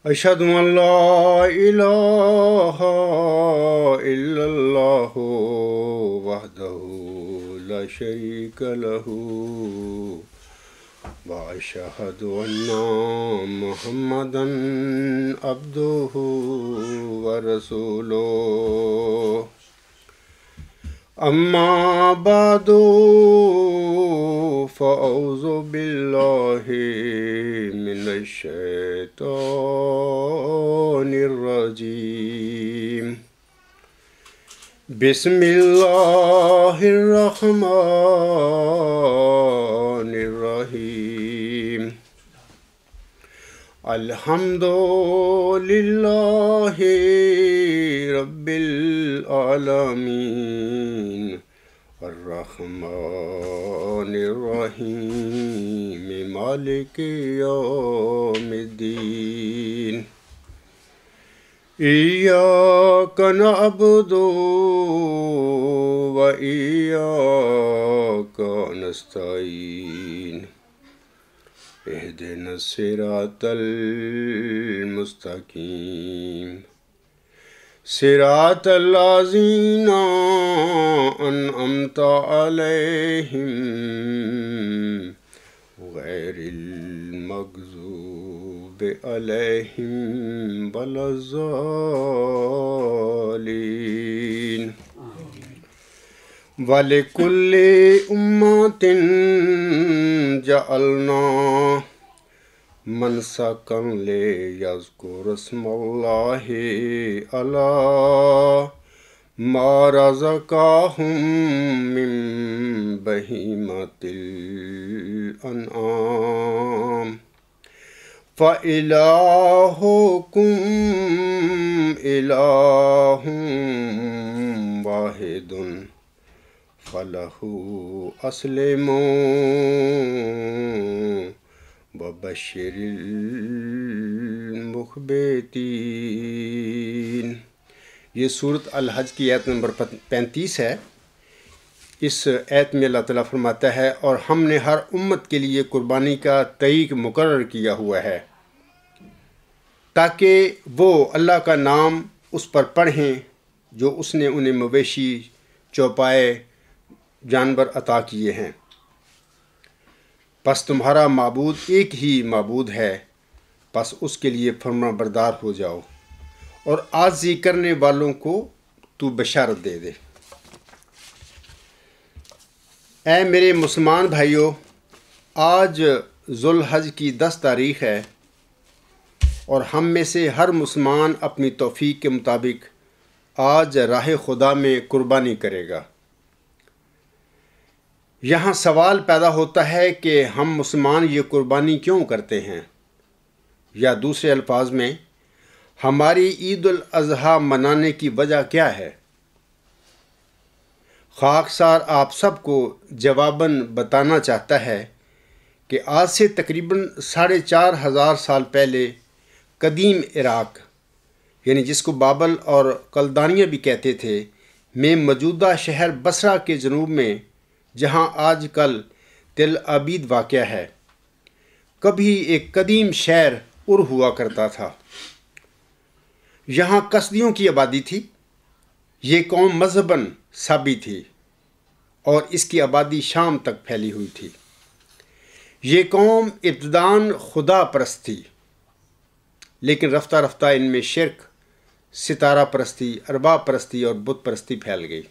أشهد أن لا إله إلا الله وحده لا شريك له وأشهد أن محمدا عبده ورسوله أما بعد فأعوذ بالله من الشيطان الرجيم بسم الله الرحمن الرحيم الحمد لله رب العالمين الرحمن الرحيم مالك يوم الدين إياك نعبد وإياك نستعين اهدنا الصراط المستقيم صراط الذين أنعمت عليهم غير المغضوب عليهم ولا الضالين وَلِكُلِّ أُمَّةٍ جَعَلْنَا مَنْسَكًا لِيَذْكُرُوا اسْمَ اللَّهِ عَلَى مَا رَزَقَهُم مِّن بَهِيمَةِ الْأَنْعَامِ فَإِلَٰهُكُمْ إِلَٰهٌ واحد فله أسلموا وبشر المخبتين۔ یہ صورت الحج کی آیت نمبر 35 ہے۔ اس آیت میں اللہ تعالیٰ فرماتا ہے اور ہم نے ہر امت کے لیے قربانی کا طریق مقرر کیا ہوا ہے تاکہ وہ اللہ کا نام اس پر پڑھیں جو اس نے انہیں مویشی چوپائے جانور عطا کیے ہیں۔ پس تمہارا معبود ایک ہی معبود ہے، پس اس کے لیے فرما بردار ہو جاؤ اور عاجزی کرنے والوں کو تو بشارت دے دے۔ اے میرے مسلمان بھائیوں، آج ذوالحج کی 10 تاریخ ہے اور ہم میں سے ہر مسلمان اپنی توفیق کے مطابق آج راہ خدا میں قربانی کرے گا۔ یہاں سوال پیدا ہوتا ہے کہ ہم مسلمان یہ قربانی کیوں کرتے ہیں، یا دوسرے الفاظ میں ہماری عید الاضحیٰ منانے کی وجہ کیا ہے؟ خاکسار آپ سب کو جواباً بتانا چاہتا ہے کہ آج سے تقریباً 4500 سال پہلے قدیم عراق، یعنی جس کو بابل اور کلدانیہ بھی کہتے تھے، میں موجودہ شہر بصرہ کے جنوب میں، جہاں آج کل تل عبید واقع ہے، کبھی ایک قدیم شہر ہوا کرتا تھا۔ یہاں کسدیوں کی آبادی تھی۔ یہ قوم مذہباً سابی تھی اور اس کی آبادی شام تک پھیلی ہوئی تھی۔ یہ قوم ابتداً خدا پرست تھی، لیکن رفتہ رفتہ ان میں شرک، ستارہ پرستی، ارباب پرستی اور بت پرستی پھیل گئی۔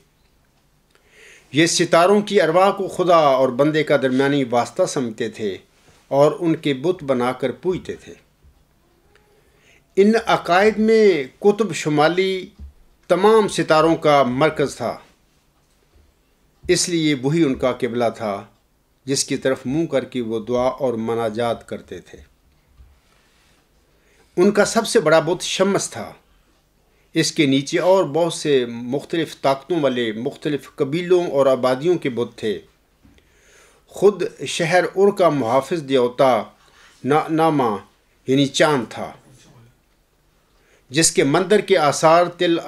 یہ ستاروں کی ارواح کو خدا اور بندے کا درمیانی واسطہ سمجھتے تھے اور ان کے بت بنا کر پوجتے تھے۔ ان عقائد میں قطب شمالی تمام ستاروں کا مرکز تھا، اس لیے وہی ان کا قبلہ تھا جس کی طرف منہ کر کے وہ دعا اور مناجات کرتے تھے۔ ان کا سب سے بڑا بت شمس تھا۔ اس کے نیچے اور بہت سے مختلف طاقتوں والے مختلف قبیلوں اور آبادیوں کے بت تھے۔ خود شہر ار کا محافظ دیوتا ناما یعنی چاند تھا، جس کے مندر کے آثار تل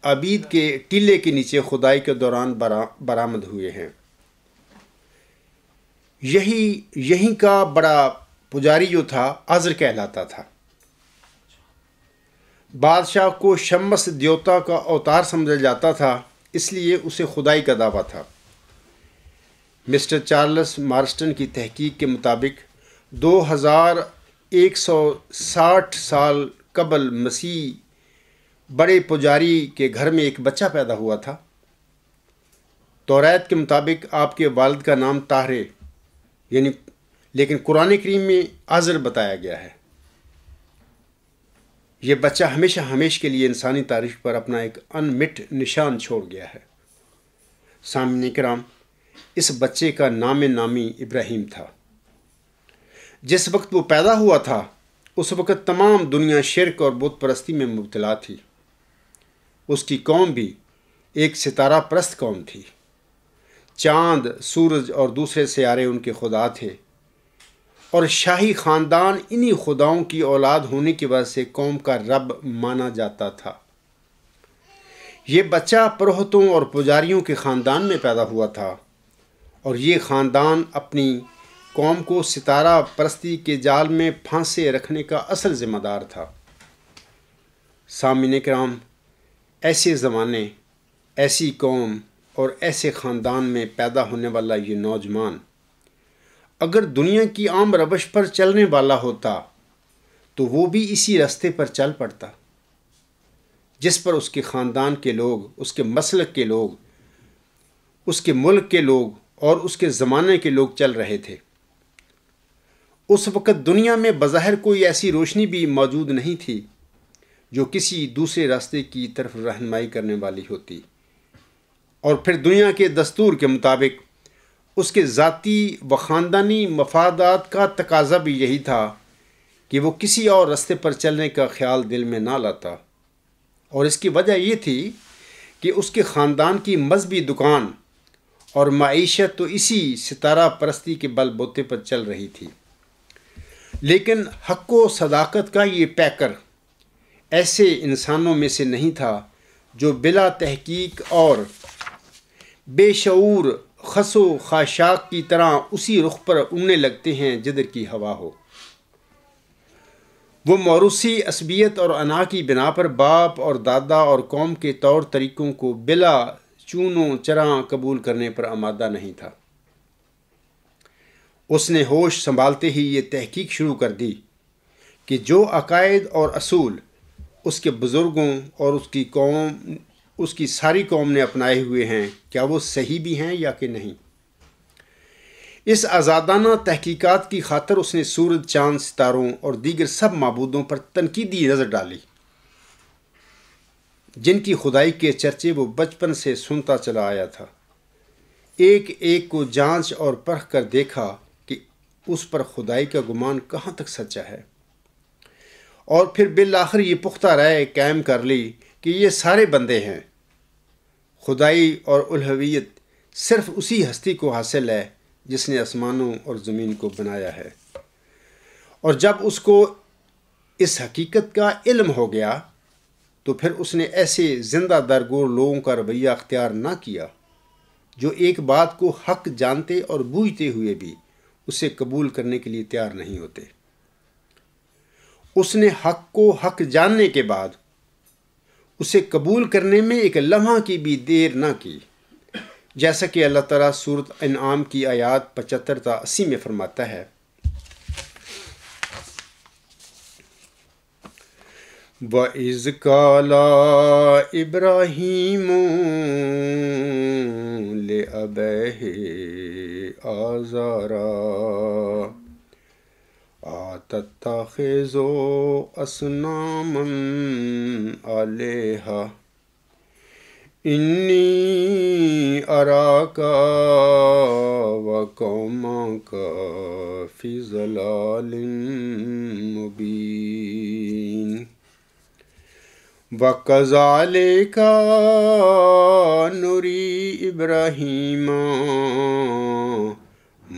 عبید کے ٹیلے کے نیچے کھدائی کے دوران برآمد ہوئے ہیں۔ یہیں کا بڑا پجاری جو تھا عذر کہلاتا تھا۔ بادشاہ کو شمس دیوتا کا اوتار سمجھا جاتا تھا، اس لیے اسے خدائی کا دعویٰ تھا۔ مسٹر چارلس مارسٹن کی تحقیق کے مطابق 2160 سال قبل مسیح بڑے پجاری کے گھر میں ایک بچہ پیدا ہوا تھا۔ توریت کے مطابق آپ کے والد کا نام طاہر لیکن قرآن کریم میں عازر بتایا گیا ہے۔ یہ بچہ ہمیشہ کے لیے انسانی تاریخ پر اپنا ایک انمٹ نشان چھوڑ گیا ہے۔ سامعین کرام، اس بچے کا نامی ابراہیم تھا۔ جس وقت وہ پیدا ہوا تھا اس وقت تمام دنیا شرک اور بت پرستی میں مبتلا تھی۔ اس کی قوم بھی ایک ستارہ پرست قوم تھی۔ چاند، سورج اور دوسرے سیارے ان کے خدا تھے، اور شاہی خاندان انہی خداؤں کی اولاد ہونے کی وجہ سے قوم کا رب مانا جاتا تھا۔ یہ بچہ پروہتوں اور پجاریوں کے خاندان میں پیدا ہوا تھا، اور یہ خاندان اپنی قوم کو ستارہ پرستی کے جال میں پھانسے رکھنے کا اصل ذمہ دار تھا۔ سامعین کرام، ایسے زمانے، ایسی قوم اور ایسے خاندان میں پیدا ہونے والا یہ نوجوان اگر دنیا کی عام روش پر چلنے والا ہوتا تو وہ بھی اسی راستے پر چل پڑتا جس پر اس کے خاندان کے لوگ، اس کے مسلک کے لوگ، اس کے ملک کے لوگ اور اس کے زمانے کے لوگ چل رہے تھے۔ اس وقت دنیا میں بظاہر کوئی ایسی روشنی بھی موجود نہیں تھی جو کسی دوسرے راستے کی طرف رہنمائی کرنے والی ہوتی، اور پھر دنیا کے دستور کے مطابق اس کے ذاتی و خاندانی مفادات کا تقاضا بھی یہی تھا کہ وہ کسی اور راستے پر چلنے کا خیال دل میں نہ لاتا، اور اس کی وجہ یہ تھی کہ اس کے خاندان کی مذہبی دکان اور معیشت تو اسی ستارہ پرستی کے بل بوتے پر چل رہی تھی۔ لیکن حق و صداقت کا یہ پیکر ایسے انسانوں میں سے نہیں تھا جو بلا تحقیق اور بے شعور خس و خاشاک کی طرح اسی رخ پر اڑنے لگتے ہیں جدھر کی ہوا ہو۔ وہ موروثی عصبیت اور انا کی بنا پر باپ اور دادا اور قوم کے طور طریقوں کو بلا چون و چراں قبول کرنے پر آمادہ نہیں تھا۔ اس نے ہوش سنبھالتے ہی یہ تحقیق شروع کر دی کہ جو عقائد اور اصول اس کے بزرگوں اور اس کی ساری قوم نے اپنائے ہوئے ہیں، کیا وہ صحیح بھی ہیں یا کہ نہیں۔ اس آزادانہ تحقیقات کی خاطر اس نے سورج، چاند، ستاروں اور دیگر سب معبودوں پر تنقیدی نظر ڈالی جن کی خدائی کے چرچے وہ بچپن سے سنتا چلا آیا تھا۔ ایک ایک کو جانچ اور پرکھ کر دیکھا کہ اس پر خدائی کا گمان کہاں تک سچا ہے، اور پھر بالآخر یہ پختہ رائے قائم کر لی کہ یہ سارے بندے ہیں۔ خدائی اور الوہیت صرف اسی ہستی کو حاصل ہے جس نے آسمانوں اور زمین کو بنایا ہے، اور جب اس کو اس حقیقت کا علم ہو گیا تو پھر اس نے ایسے زندہ درگور لوگوں کا رویہ اختیار نہ کیا جو ایک بات کو حق جانتے اور بوجھتے ہوئے بھی اسے قبول کرنے کے لیے تیار نہیں ہوتے۔ اس نے حق کو حق جاننے کے بعد اسے قبول کرنے میں ایک لمحہ کی بھی دیر نہ کی، جیسا کہ اللہ تعالیٰ سورۃ انعام کی آیات 75 تا 80 میں فرماتا ہے، وَإِذْ قَالَ إِبْرَاهِيمُ لِأَبِيهِ آزَرَ أَتَتَّخِذُ أَصْنَامًا آلِهَةً إِنِّي أَرَاكَ وَقَوْمَكَ فِي ضَلَالٍ مُبِينٍ وَكَذَلِكَ نُرِي إِبْرَاهِيمَ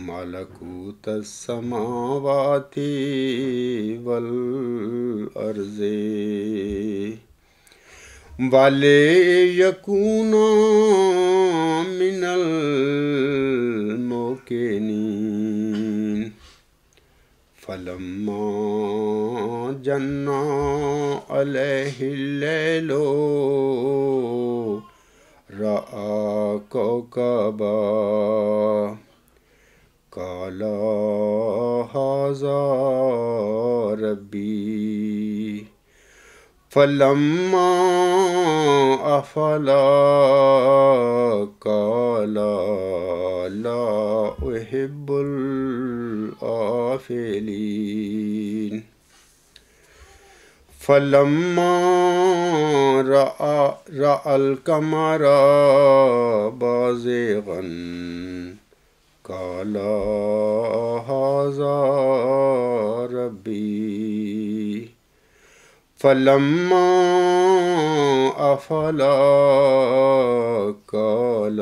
مَلَكُوتَ السَّمَاوَاتِ وَالْأَرْضِ وَلِيَكُونَ مِنَ الْمُوقِنِينَ فلما جن علیہ اللیل رأى کوكبا قال هذا ربي فلما أفل قال لا أحب الآفلين فلما رأى القمر بازغا قال هذا ربي فلما أفل قال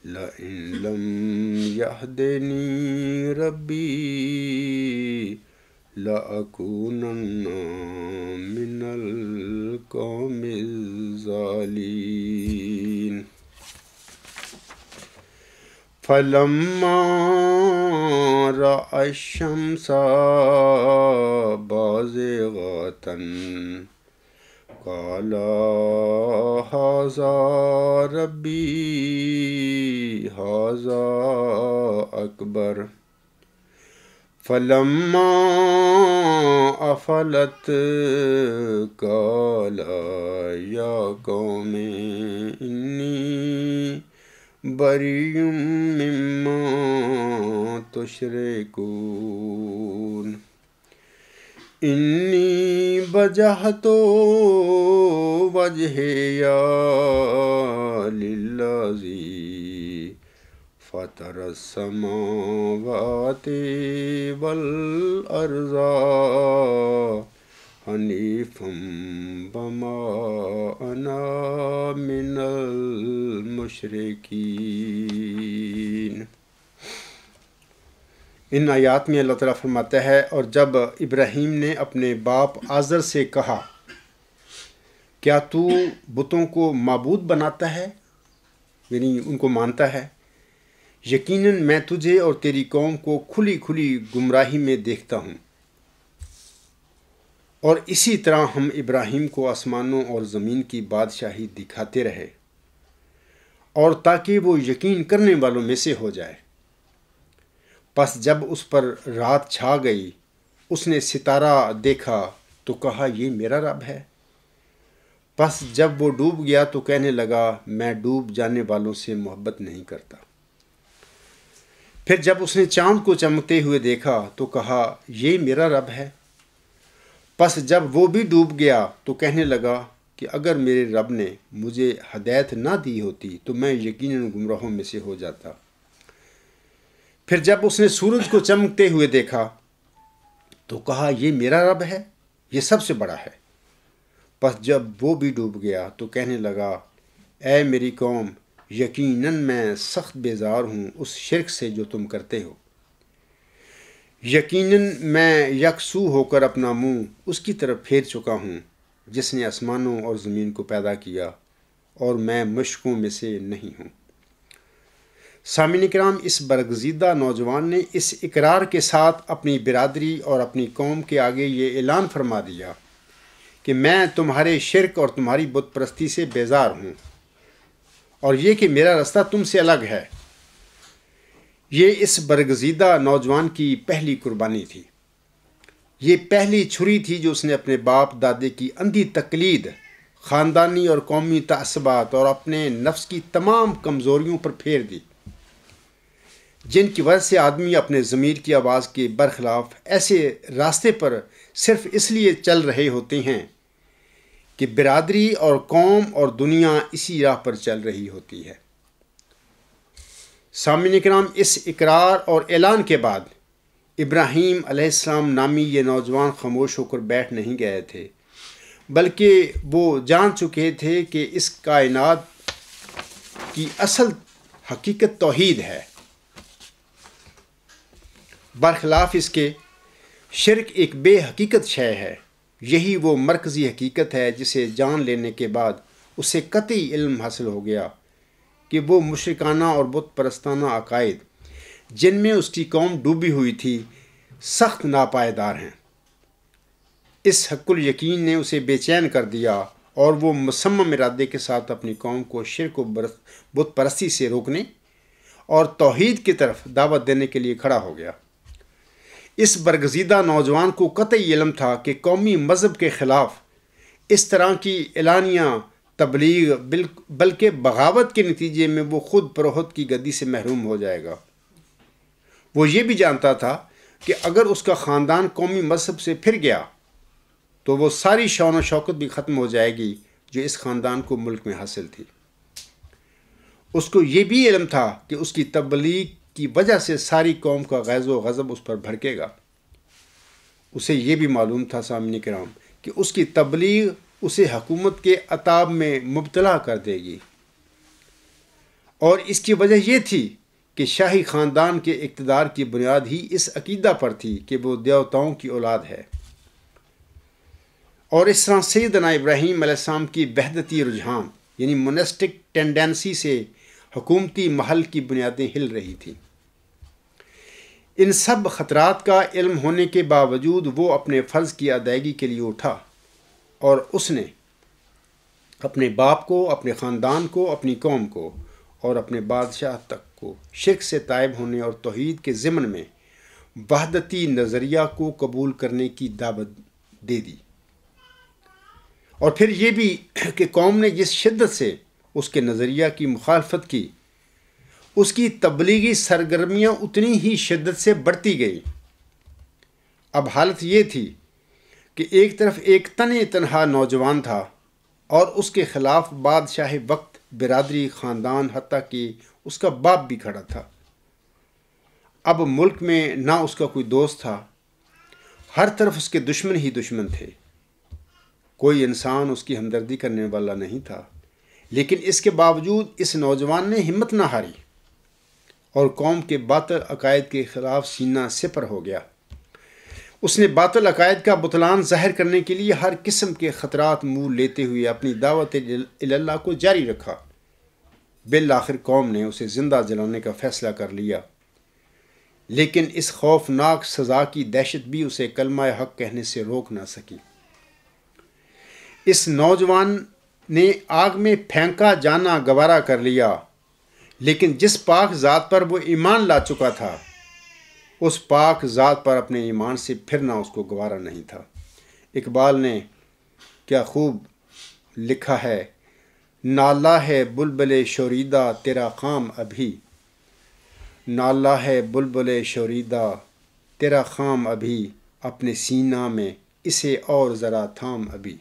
لئن لم يهدني ربي لأكونن من القوم الظالمين فلما رأى الشمس بازغة قال هذا ربي هذا أكبر فلما أفلت قال يا قوم إني بريء مما تشركون إني وجهت وجهي للذي فطر السماوات والأرض حنيفا وما أنا من المشركين۔ ان آیات میں اللہ تعالیٰ فرماتا ہے، اور جب ابراہیم نے اپنے باپ آزر سے کہا کیا تو بتوں کو معبود بناتا ہے، یعنی ان کو مانتا ہے، یقیناً میں تجھے اور تیری قوم کو کھلی کھلی گمراہی میں دیکھتا ہوں۔ اور اسی طرح ہم ابراہیم کو آسمانوں اور زمین کی بادشاہی دکھاتے رہے، اور تاکہ وہ یقین کرنے والوں میں سے ہو جائے۔ پس جب اس پر رات چھا گئی، اس نے ستارہ دیکھا تو کہا یہ میرا رب ہے۔ پس جب وہ ڈوب گیا تو کہنے لگا میں ڈوب جانے والوں سے محبت نہیں کرتا۔ پھر جب اس نے چاند کو چمکتے ہوئے دیکھا تو کہا یہ میرا رب ہے۔ پس جب وہ بھی ڈوب گیا تو کہنے لگا کہ اگر میرے رب نے مجھے ہدایت نہ دی ہوتی تو میں یقیناً گمراہوں میں سے ہو جاتا۔ پھر جب اس نے سورج کو چمکتے ہوئے دیکھا تو کہا یہ میرا رب ہے، یہ سب سے بڑا ہے۔ پس جب وہ بھی ڈوب گیا تو کہنے لگا اے میری قوم، یقیناً میں سخت بیزار ہوں اس شرک سے جو تم کرتے ہو۔ یقیناً میں یکسو ہو کر اپنا منہ اس کی طرف پھیر چکا ہوں جس نے آسمانوں اور زمین کو پیدا کیا، اور میں مشرکوں میں سے نہیں ہوں۔ سامعین کرام، اس برگزیدہ نوجوان نے اس اقرار کے ساتھ اپنی برادری اور اپنی قوم کے آگے یہ اعلان فرما دیا کہ میں تمہارے شرک اور تمہاری بت پرستی سے بیزار ہوں، اور یہ کہ میرا رستہ تم سے الگ ہے۔ یہ اس برگزیدہ نوجوان کی پہلی قربانی تھی، یہ پہلی چھری تھی جو اس نے اپنے باپ دادے کی اندھی تقلید، خاندانی اور قومی تعصبات اور اپنے نفس کی تمام کمزوریوں پر پھیر دی، جن کی وجہ سے آدمی اپنے ضمیر کی آواز کے برخلاف ایسے راستے پر صرف اس لیے چل رہے ہوتے ہیں کہ برادری اور قوم اور دنیا اسی راہ پر چل رہی ہوتی ہے۔ سامعین کرام، اس اقرار اور اعلان کے بعد ابراہیم علیہ السلام نامی یہ نوجوان خاموش ہو کر بیٹھ نہیں گئے تھے، بلکہ وہ جان چکے تھے کہ اس کائنات کی اصل حقیقت توحید ہے۔ برخلاف اس کے شرک ایک بے حقیقت شے ہے۔ یہی وہ مرکزی حقیقت ہے جسے جان لینے کے بعد اسے قطعی علم حاصل ہو گیا کہ وہ مشرکانہ اور بت پرستانہ عقائد جن میں اس کی قوم ڈوبی ہوئی تھی، سخت ناپائیدار ہیں۔ اس حق الیقین نے اسے بے چین کر دیا اور وہ مصمم ارادے کے ساتھ اپنی قوم کو شرک و بت پرستی سے روکنے اور توحید کی طرف دعوت دینے کے لیے کھڑا ہو گیا۔ اس برگزیدہ نوجوان کو قطعی علم تھا کہ قومی مذہب کے خلاف اس طرح کی اعلانیہ تبلیغ بلکہ بغاوت کے نتیجے میں وہ خود فروخت کی گدی سے محروم ہو جائے گا۔ وہ یہ بھی جانتا تھا کہ اگر اس کا خاندان قومی مذہب سے پھر گیا تو وہ ساری شان و شوکت بھی ختم ہو جائے گی جو اس خاندان کو ملک میں حاصل تھی۔ اس کو یہ بھی علم تھا کہ اس کی تبلیغ کی وجہ سے ساری قوم کا غیظ و غضب اس پر بھڑکے گا۔ اسے یہ بھی معلوم تھا سامعین کرام کہ اس کی تبلیغ اسے حکومت کے عتاب میں مبتلا کر دے گی، اور اس کی وجہ یہ تھی کہ شاہی خاندان کے اقتدار کی بنیاد ہی اس عقیدہ پر تھی کہ وہ دیوتاؤں کی اولاد ہے، اور اس طرح سیدنا ابراہیم علیہ السلام کی وحدتی رجحان یعنی مونسٹک ٹینڈنسی سے حکومتی محل کی بنیادیں ہل رہی تھیں۔ ان سب خطرات کا علم ہونے کے باوجود وہ اپنے فرض کی ادائیگی کے لیے اٹھا، اور اس نے اپنے باپ کو، اپنے خاندان کو، اپنی قوم کو اور اپنے بادشاہ تک کو شرک سے تائب ہونے اور توحید کے ضمن میں وحدتی نظریہ کو قبول کرنے کی دعوت دے دی۔ اور پھر یہ بھی کہ قوم نے جس شدت سے اس کے نظریہ کی مخالفت کی، اس کی تبلیغی سرگرمیاں اتنی ہی شدت سے بڑھتی گئی۔ اب حالت یہ تھی کہ ایک طرف ایک تنہا نوجوان تھا اور اس کے خلاف بادشاہ وقت، برادری، خاندان، حتیٰ کہ اس کا باپ بھی کھڑا تھا۔ اب ملک میں نہ اس کا کوئی دوست تھا، ہر طرف اس کے دشمن ہی دشمن تھے۔ کوئی انسان اس کی ہمدردی کرنے والا نہیں تھا، لیکن اس کے باوجود اس نوجوان نے ہمت نہ ہاری اور قوم کے باطل عقائد کے خلاف سینہ سپر ہو گیا۔ اس نے باطل عقائد کا بطلان ظاہر کرنے کے لیے ہر قسم کے خطرات مول لیتے ہوئے اپنی دعوت اللہ کو جاری رکھا۔ بالآخر قوم نے اسے زندہ جلانے کا فیصلہ کر لیا، لیکن اس خوفناک سزا کی دہشت بھی اسے کلمہ حق کہنے سے روک نہ سکی۔ اس نوجوان نے آگ میں پھینکا جانا گوارا کر لیا، لیکن جس پاک ذات پر وہ ایمان لا چکا تھا، اس پاک ذات پر اپنے ایمان سے پھرنا اس کو گوارا نہیں تھا۔ اقبال نے کیا خوب لکھا ہے: نالہ ہے بلبل شوریدہ تیرا خام ابھی، نالہ ہے بلبل شوریدہ تیرا خام ابھی، اپنے سینہ میں اسے اور ذرا تھام ابھی۔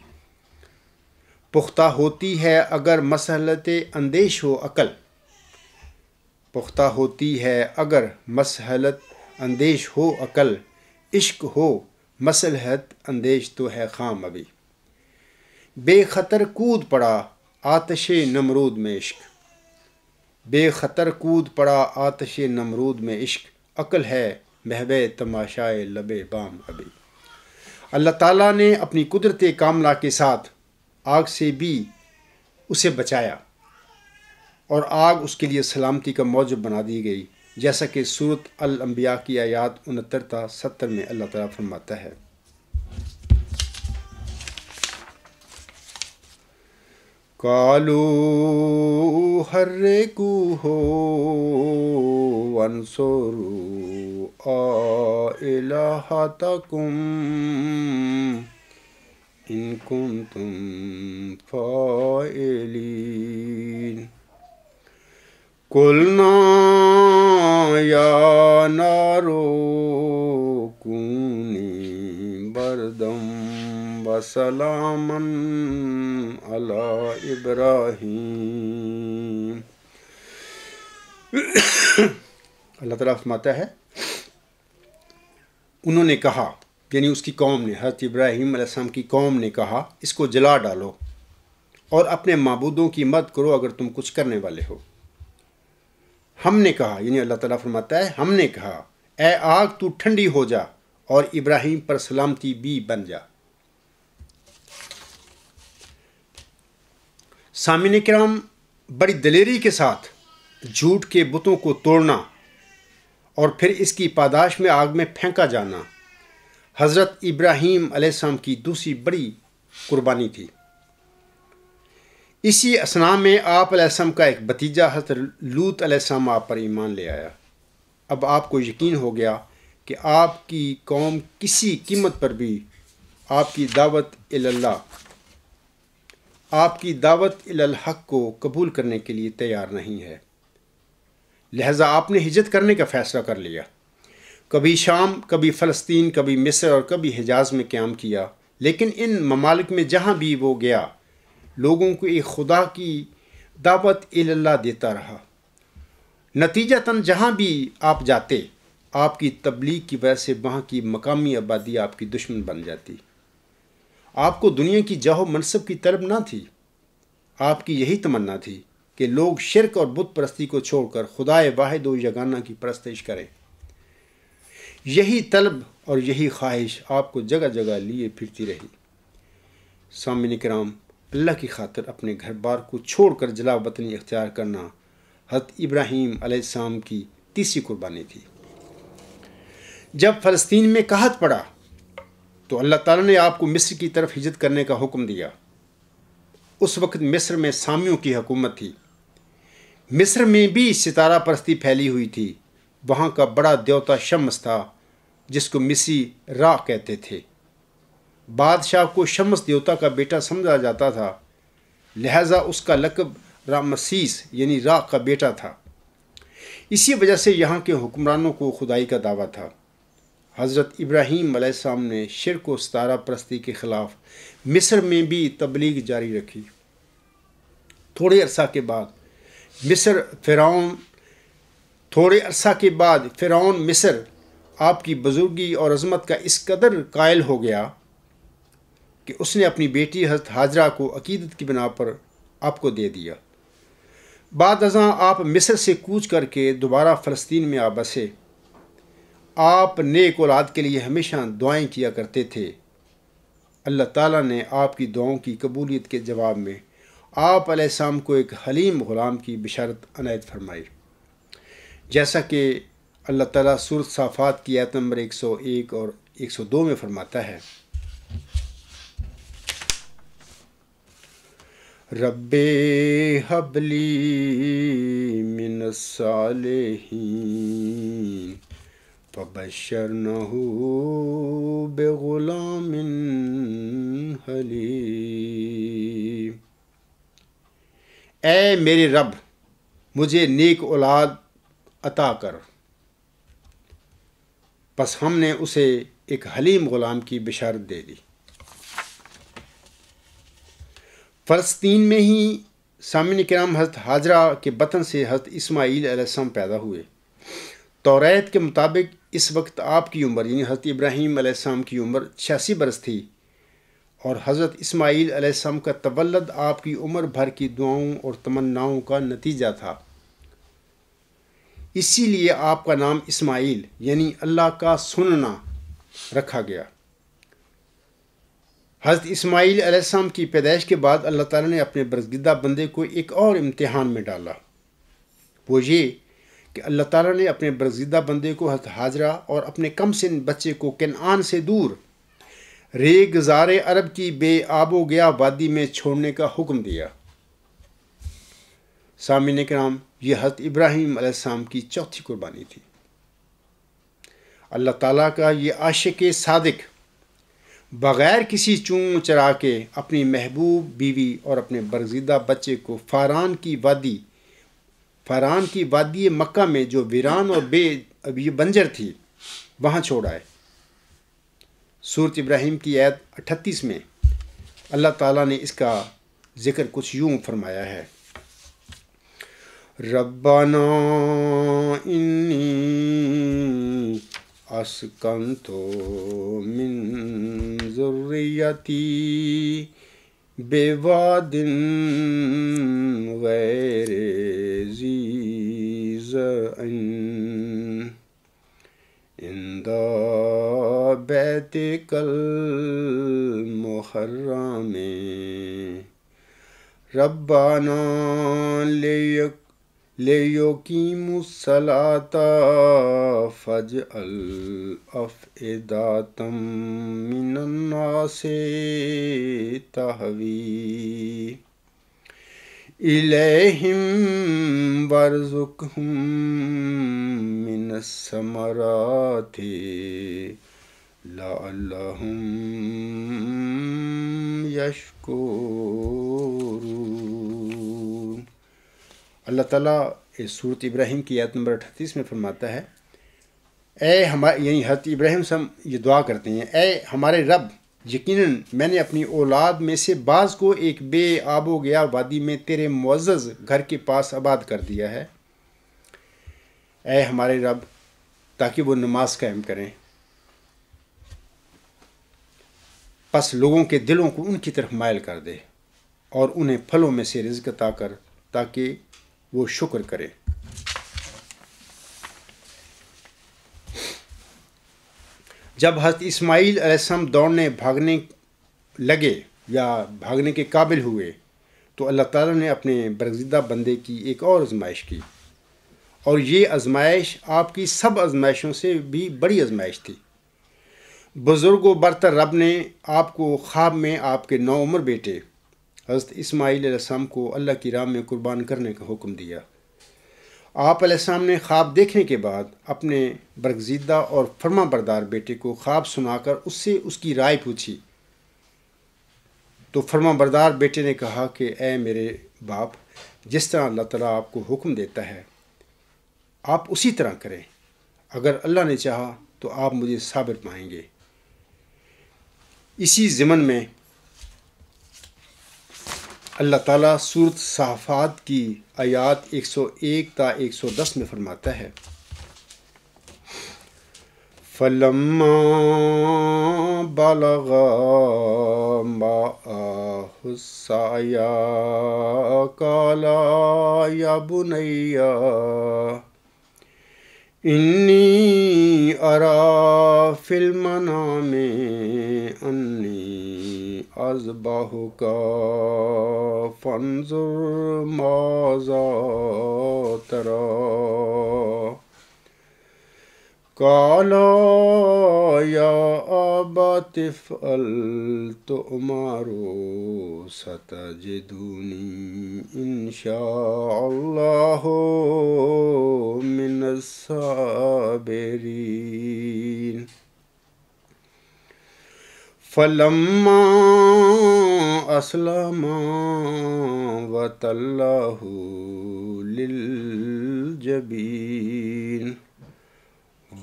پختہ ہوتی ہے اگر مسلحت اندیش ہو عقل، پختہ ہوتی ہے اگر مسلحت اندیش ہو عقل، عشق ہو مصلحت اندیش تو ہے خام ابھی۔ بے خطر کود پڑا آتش نمرود میں عشق، بے خطر کود پڑا آتش نمرود میں عشق، عقل ہے محو تماشائے لب بام ابھی۔ اللہ تعالیٰ نے اپنی قدرت کاملہ کے ساتھ آگ سے بھی اسے بچایا، اور آگ اس کے لیے سلامتی کا موجب بنا دی گئی، جیسا کہ سورۃ الانبیاء کی آیات 69 تا 70 میں اللہ تعالیٰ فرماتا ہے: قالوا حرقوه وانصروا آلہتکم ان کنتم فاعلین۔ قلنا یا نار کونی بردا وسلاما علی ابراہیم۔ اللہ تعالیٰ فرماتا ہے انہوں نے کہا، یعنی اس کی قوم نے، حضرت ابراہیم علیہ السلام کی قوم نے کہا، اس کو جلا ڈالو اور اپنے معبودوں کی مدد کرو اگر تم کچھ کرنے والے ہو۔ ہم نے کہا، یعنی اللہ تعالیٰ فرماتا ہے ہم نے کہا، اے آگ تو ٹھنڈی ہو جا اور ابراہیم پر سلامتی بھی بن جا۔ سامعین کرام، بڑی دلیری کے ساتھ جھوٹ کے بتوں کو توڑنا اور پھر اس کی پاداش میں آگ میں پھینکا جانا حضرت ابراہیم علیہ السلام کی دوسری بڑی قربانی تھی۔ اسی اثناء میں آپ علیہ السلام کا ایک بھتیجا حضرت لوط علیہ السلام آپ پر ایمان لے آیا۔ اب آپ کو یقین ہو گیا کہ آپ کی قوم کسی قیمت پر بھی آپ کی دعوت اللہ، آپ کی دعوت الحق کو قبول کرنے کے لیے تیار نہیں ہے۔ لہذا آپ نے ہجرت کرنے کا فیصلہ کر لیا۔ کبھی شام، کبھی فلسطین، کبھی مصر اور کبھی حجاز میں قیام کیا، لیکن ان ممالک میں جہاں بھی وہ گیا لوگوں کو ایک خدا کی دعوت اللہ دیتا رہا۔ نتیجتاً جہاں بھی آپ جاتے آپ کی تبلیغ کی وجہ سے وہاں کی مقامی آبادی آپ کی دشمن بن جاتی۔ آپ کو دنیا کی جاہ و منصب کی طلب نہ تھی، آپ کی یہی تمنا تھی کہ لوگ شرک اور بت پرستی کو چھوڑ کر خدائے واحد و یگانہ کی پرستش کریں۔ یہی طلب اور یہی خواہش آپ کو جگہ جگہ لیے پھرتی رہی۔ سامعین کرام، اللہ کی خاطر اپنے گھر بار کو چھوڑ کر جلا وطنی اختیار کرنا حضرت ابراہیم علیہ السلام کی تیسری قربانی تھی۔ جب فلسطین میں قحط پڑا تو اللہ تعالیٰ نے آپ کو مصر کی طرف ہجرت کرنے کا حکم دیا۔ اس وقت مصر میں سامیوں کی حکومت تھی۔ مصر میں بھی ستارہ پرستی پھیلی ہوئی تھی۔ وہاں کا بڑا دیوتا شمس تھا جس کو مصری را کہتے تھے۔ بادشاہ کو شمس دیوتا کا بیٹا سمجھا جاتا تھا، لہذا اس کا لقب رامسیس یعنی را کا بیٹا تھا۔ اسی وجہ سے یہاں کے حکمرانوں کو خدائی کا دعویٰ تھا۔ حضرت ابراہیم علیہ السلام نے شرک و ستارہ پرستی کے خلاف مصر میں بھی تبلیغ جاری رکھی۔ تھوڑے عرصہ کے بعد فرعون مصر آپ کی بزرگی اور عظمت کا اس قدر قائل ہو گیا کہ اس نے اپنی بیٹی حضرت ہاجرہ کو عقیدت کی بنا پر آپ کو دے دیا۔ بعد ازاں آپ مصر سے کوچ کر کے دوبارہ فلسطین میں آ بسے۔ آپ نیک اولاد کے لیے ہمیشہ دعائیں کیا کرتے تھے۔ اللہ تعالیٰ نے آپ کی دعاؤں کی قبولیت کے جواب میں آپ علیہ السلام کو ایک حلیم غلام کی بشارت عنایت فرمائی، جیسا کہ اللہ تعالیٰ سورۃ صافات کی آیت نمبر 101 اور 102 میں فرماتا ہے: رب ہب لی من الصالحین فبشرنہ بغلام حلیم۔ اے میرے رب، مجھے نیک اولاد عطا کر۔ پس ہم نے اسے ایک حلیم غلام کی بشارت دے دی۔ فلسطین میں ہی سامعین کرام حضرت ہاجرہ کے بطن سے حضرت اسماعیل علیہ السلام پیدا ہوئے۔ توریت کے مطابق اس وقت آپ کی عمر یعنی حضرت ابراہیم علیہ السلام کی عمر 86 برس تھی، اور حضرت اسماعیل علیہ السلام کا تولد آپ کی عمر بھر کی دعاؤں اور تمناؤں کا نتیجہ تھا۔ اسی لیے آپ کا نام اسماعیل یعنی اللہ کا سننا رکھا گیا۔ حضرت اسماعیل علیہ السلام کی پیدائش کے بعد اللہ تعالیٰ نے اپنے برگزیدہ بندے کو ایک اور امتحان میں ڈالا۔ وہ یہ کہ اللہ تعالیٰ نے اپنے برگزیدہ بندے کو حضرت ہاجرہ اور اپنے کم سن بچے کو کنعان سے دور ریگزار عرب کی بے آب و گیا وادی میں چھوڑنے کا حکم دیا۔ سامعین کرام، یہ حضرت ابراہیم علیہ السلام کی چوتھی قربانی تھی۔ اللہ تعالیٰ کا یہ عاشق صادق بغیر کسی چون چرا کے اپنی محبوب بیوی اور اپنے برگزیدہ بچے کو فاران کی وادی مکہ میں جو ویران اور بے بنجر تھی وہاں چھوڑ آئے۔ سورۃ ابراہیم کی آیت 38 میں اللہ تعالیٰ نے اس کا ذکر کچھ یوں فرمایا ہے: ربنا انی اسکنت من ذریتی بواد غیر ذی زرع عند بیتک المحرم ربنا لِيُقِيمُوا الصَّلَاةَ فَاجْعَلْ أَفْئِدَةً مِّنَ النَّاسِ تَهْوِي إِلَيْهِمْ وَارْزُقْهُم مِّنَ الثَّمَرَاتِ لَعَلَّهُمْ يَشْكُرُونَ۔ اللہ تعالیٰ اس صورت ابراہیم کی آیت نمبر 38 میں فرماتا ہے، یعنی حضرت ابراہیم سے ہم یہ دعا کرتے ہیں، اے ہمارے رب، یقیناً میں نے اپنی اولاد میں سے بعض کو ایک بے آب و گیا وادی میں تیرے معزز گھر کے پاس آباد کر دیا ہے، اے ہمارے رب، تاکہ وہ نماز قائم کریں، پس لوگوں کے دلوں کو ان کی طرف مائل کر دے اور انہیں پھلوں میں سے رزق عطا کر تاکہ وہ شکر کرے۔ جب حضرت اسماعیل علیہ السلام دوڑنے بھاگنے لگے یا بھاگنے کے قابل ہوئے تو اللہ تعالیٰ نے اپنے برگزیدہ بندے کی ایک اور آزمائش کی، اور یہ آزمائش آپ کی سب آزمائشوں سے بھی بڑی آزمائش تھی۔ بزرگ و برتر رب نے آپ کو خواب میں آپ کے نوعمر بیٹے حضرت اسماعیل علیہ السلام کو اللہ کی راہ میں قربان کرنے کا حکم دیا۔ آپ علیہ السلام نے خواب دیکھنے کے بعد اپنے برگزیدہ اور فرما بردار بیٹے کو خواب سنا کر اس سے اس کی رائے پوچھی، تو فرما بردار بیٹے نے کہا کہ اے میرے باپ، جس طرح اللہ تعالیٰ آپ کو حکم دیتا ہے آپ اسی طرح کریں، اگر اللہ نے چاہا تو آپ مجھے صابر پائیں گے۔ اسی ضمن میں اللہ تعالیٰ سورۃ صافات کی آیات 101 تا 110 میں فرماتا ہے، فَلَمَّا بَلَغَا مَعَهُ السَّعْيَ قَالَ يَا بُنَيَّ إِنِّي أَرَىٰ فِي الْمَنَامِ أَنِّي أَذْبَحُكَ فَانظُرْ مَاذَا تَرَىٰ قَالَ يَا أَبَتِ افْعَلْ تُؤْمَرُ سَتَجِدُنِي إِنْ شَاءَ اللَّهُ مِنَ الصَّابِرِينَ۔ فَلَمَّا أَسْلَمَا وَتَلَّهُ لِلْجَبِينِ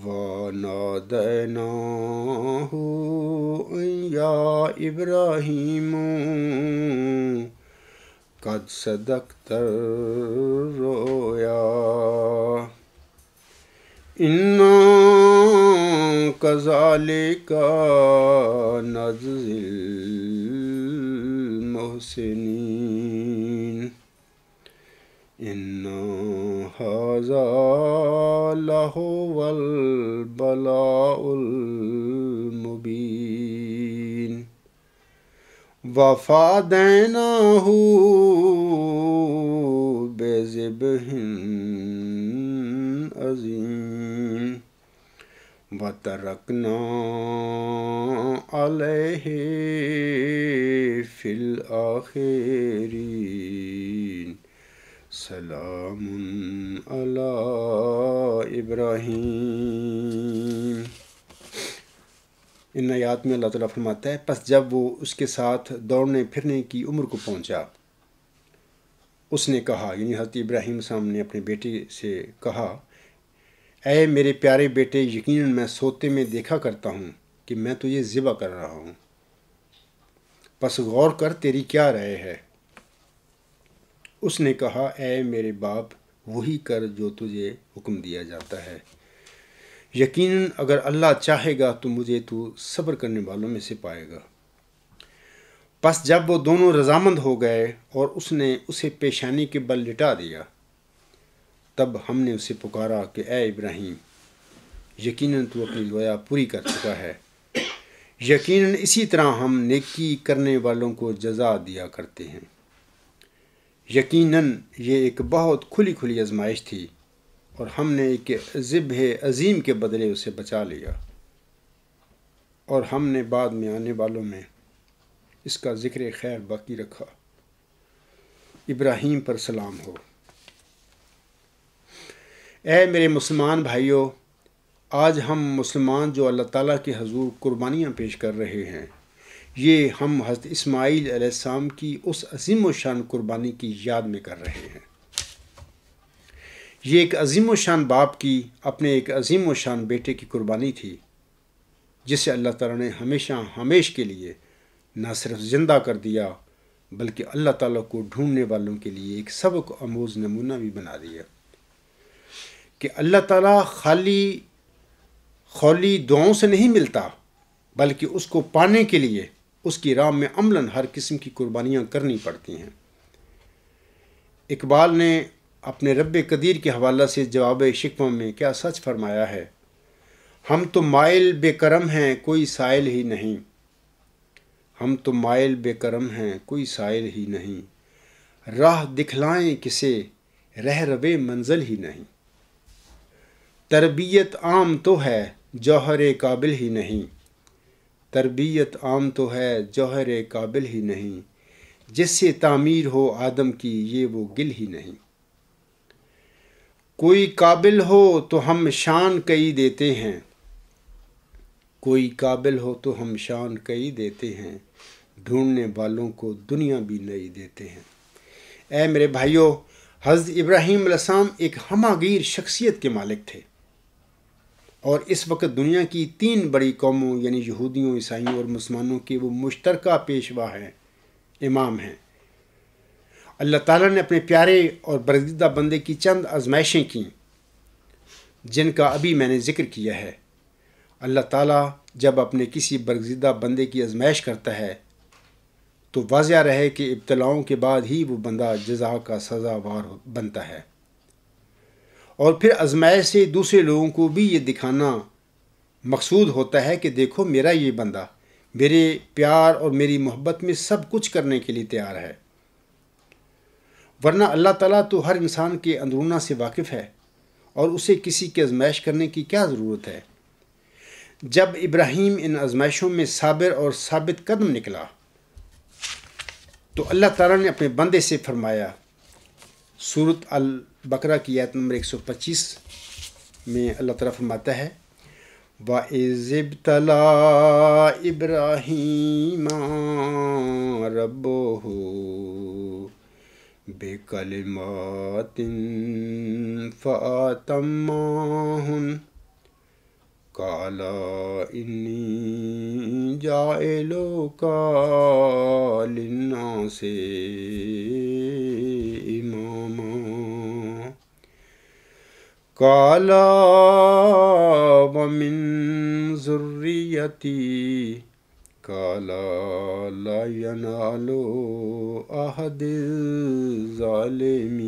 وَنَادَيْنَاهُ أَن يَا إِبْرَاهِيمُ قَدْ صَدَقْتَ الرُّؤْيَا إِنَّا كَذَلِكَ نَجْزِي الْمُحْسِنِينَ إِنَّ هَذَا لَهُوَ الْبَلَاءُ الْمُبِينُ وَفَدَيْنَاهُ بِذِبْحٍ عَظِيمٍ وَتَرَكْنَا عَلَيْهِ فِي الْآخِرِينَ سلام علی ابراہیم۔ ان آیات میں اللہ تعالیٰ فرماتا ہے، پس جب وہ اس کے ساتھ دوڑنے پھرنے کی عمر کو پہنچا، اس نے کہا، یعنی حضرت ابراہیم السلام نے اپنے بیٹے سے کہا، اے میرے پیارے بیٹے، یقیناً میں سوتے میں دیکھا کرتا ہوں کہ میں تجھے ذبح کر رہا ہوں، پس غور کر تیری کیا رائے ہے؟ اس نے کہا، اے میرے باپ، وہی کر جو تجھے حکم دیا جاتا ہے، یقیناً اگر اللہ چاہے گا تو مجھے تو صبر کرنے والوں میں سے پائے گا۔ پس جب وہ دونوں رضامند ہو گئے اور اس نے اسے پیشانی کے بل لٹا دیا، تب ہم نے اسے پکارا کہ اے ابراہیم، یقیناً تو اپنی لویا پوری کر چکا ہے، یقیناً اسی طرح ہم نیکی کرنے والوں کو جزا دیا کرتے ہیں۔ یقیناً یہ ایک بہت کھلی کھلی آزمائش تھی اور ہم نے ایک ذبح عظیم کے بدلے اسے بچا لیا، اور ہم نے بعد میں آنے والوں میں اس کا ذکر خیر باقی رکھا۔ ابراہیم پر سلام ہو۔ اے میرے مسلمان بھائیوں، آج ہم مسلمان جو اللہ تعالیٰ کے حضور قربانیاں پیش کر رہے ہیں، یہ ہم حضرت اسماعیل علیہ السلام کی اس عظیم و شان قربانی کی یاد میں کر رہے ہیں۔ یہ ایک عظیم و شان باپ کی اپنے ایک عظیم و شان بیٹے کی قربانی تھی، جسے اللہ تعالیٰ نے ہمیشہ کے لیے نہ صرف زندہ کر دیا بلکہ اللہ تعالیٰ کو ڈھونڈنے والوں کے لیے ایک سبق آموز نمونہ بھی بنا دیا کہ اللہ تعالیٰ خالی دعاؤں سے نہیں ملتا، بلکہ اس کو پانے کے لیے اس کی راہ میں عملاً ہر قسم کی قربانیاں کرنی پڑتی ہیں۔ اقبال نے اپنے رب قدیر کے حوالہ سے جواب شکوہ میں کیا سچ فرمایا ہے: ہم تو مائل بے کرم ہیں کوئی سائل ہی نہیں، ہم تو مائل بے کرم ہیں کوئی سائل ہی نہیں، راہ دکھلائیں کسے رہ ربے منزل ہی نہیں، تربیت عام تو ہے جوہر قابل ہی نہیں، تربیت عام تو ہے جوہر قابل ہی نہیں، جس سے تعمیر ہو آدم کی یہ وہ گل ہی نہیں، کوئی قابل ہو تو ہم شان کئی دیتے ہیں، کوئی قابل ہو تو ہم شان کئی دیتے ہیں، ڈھونڈنے والوں کو دنیا بھی نئی دیتے ہیں۔ اے میرے بھائیوں، حضرت ابراہیم علیہ السلام ایک ہمہ گیر شخصیت کے مالک تھے، اور اس وقت دنیا کی 3 بڑی قوموں یعنی یہودیوں، عیسائیوں اور مسلمانوں کے وہ مشترکہ پیشوا ہیں، امام ہیں۔ اللہ تعالیٰ نے اپنے پیارے اور برگزیدہ بندے کی چند آزمائشیں کیں جن کا ابھی میں نے ذکر کیا ہے۔ اللہ تعالیٰ جب اپنے کسی برگزیدہ بندے کی آزمائش کرتا ہے تو واضح رہے کہ ابتلاؤں کے بعد ہی وہ بندہ جزا کا سزاوار بنتا ہے، اور پھر آزمائش سے دوسرے لوگوں کو بھی یہ دکھانا مقصود ہوتا ہے کہ دیکھو میرا یہ بندہ میرے پیار اور میری محبت میں سب کچھ کرنے کے لیے تیار ہے، ورنہ اللہ تعالیٰ تو ہر انسان کے اندرونہ سے واقف ہے اور اسے کسی کی آزمائش کرنے کی کیا ضرورت ہے۔ جب ابراہیم ان آزمائشوں میں صابر اور ثابت قدم نکلا تو اللہ تعالیٰ نے اپنے بندے سے فرمایا۔ سورۃ البقرہ کی آیت نمبر 125 میں اللہ تعالیٰ فرماتا ہے: وَإِذِ ابْتَلَىٰ إِبْرَاهِيمَ رَبُّهُ بِكَلِمَاتٍ فَأَتَمَّهُنَّ قَالَ إِنِّي جَاعِلُكَ لِلنَّاسِ إِمَامًا قَالَ وَمِن ذُرِّيَّتِي قَالَ لَا يَنَالُ عَهْدِ الظَّالِمِينَ۔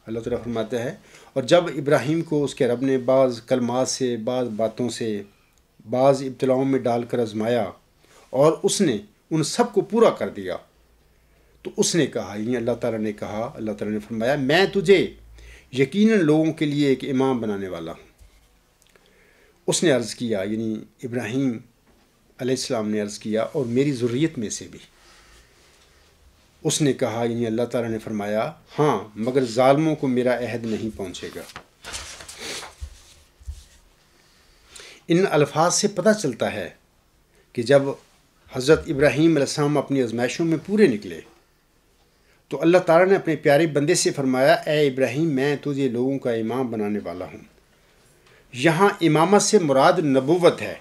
اللہ تعالیٰ فرماتا ہے، اور جب ابراہیم کو اس کے رب نے بعض کلمات سے، بعض باتوں سے، بعض ابتلاؤں میں ڈال کر آزمایا اور اس نے ان سب کو پورا کر دیا تو اس نے کہا، یعنی اللہ تعالیٰ نے کہا، اللہ تعالیٰ نے فرمایا میں تجھے یقیناً لوگوں کے لیے ایک امام بنانے والا ہوں۔ اس نے عرض کیا، یعنی ابراہیم علیہ السلام نے عرض کیا، اور میری ذریت میں سے بھی۔ اس نے کہا، یعنی اللہ تعالیٰ نے فرمایا ہاں، مگر ظالموں کو میرا عہد نہیں پہنچے گا۔ ان الفاظ سے پتہ چلتا ہے کہ جب حضرت ابراہیم علیہ السلام اپنی آزمائشوں میں پورے نکلے تو اللہ تعالیٰ نے اپنے پیارے بندے سے فرمایا، اے ابراہیم میں تجھے لوگوں کا امام بنانے والا ہوں۔ یہاں امامت سے مراد نبوت ہے،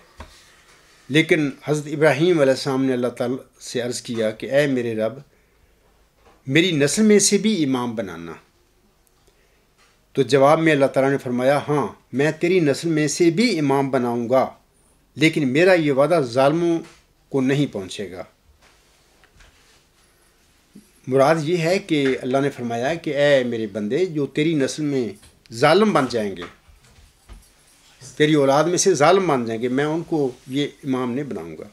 لیکن حضرت ابراہیم علیہ السلام نے اللہ تعالیٰ سے عرض کیا کہ اے میرے رب، میری نسل میں سے بھی امام بنانا۔ تو جواب میں اللہ تعالیٰ نے فرمایا ہاں، میں تیری نسل میں سے بھی امام بناؤں گا، لیکن میرا یہ وعدہ ظالموں کو نہیں پہنچے گا۔ مراد یہ ہے کہ اللہ نے فرمایا کہ اے میرے بندے، جو تیری نسل میں ظالم بن جائیں گے، تیری اولاد میں سے ظالم بن جائیں گے، میں ان کو یہ امام نہیں بناؤں گا۔